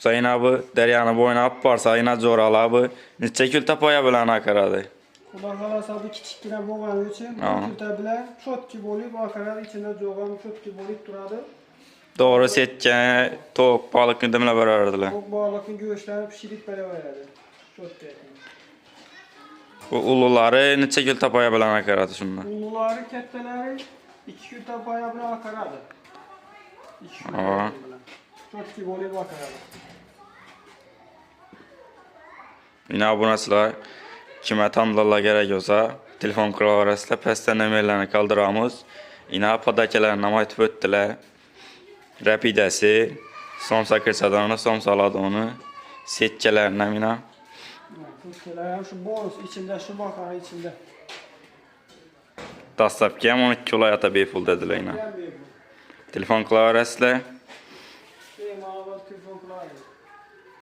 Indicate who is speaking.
Speaker 1: Sayına bu deryani boyuna ap barsa yine zoralı bu. Neçe külta paya bilen akaradi.
Speaker 2: Xudo xolasa bu kichikgina bo'lgani uchun külta bilan chotki bo'lib akaradi, ichida jo'g'am chotki bo'lib turadi.
Speaker 1: Doğru setken tok balıkını demle berardilar.
Speaker 2: Bu balıkın göğüslerini pişirib beraveradi. Chotki.
Speaker 1: Bu uluları neçe külta paya bilen akaradi şunlar.
Speaker 2: Uluları kattaları 2 külta paya bilan akaradi. 2 külta bilan. Chotki bo'lib akaradi.
Speaker 1: Yine abunasılar kime tanıdırlar gerek olsa telefon kılavarasıyla pesten emellerini kaldırağımız. Yine padakelerini aytıp öttüler. Rapidesi, somsa kırsadanı, somsaladı onu. Setçelerini yine.
Speaker 2: Setçeler hem şu bonus içinde, şu bakanın içinde.
Speaker 1: Dastlapki hem 12 viloyata bepul dediler yine. Telefon kılavarasıyla.
Speaker 2: Telefon kılavarasıyla.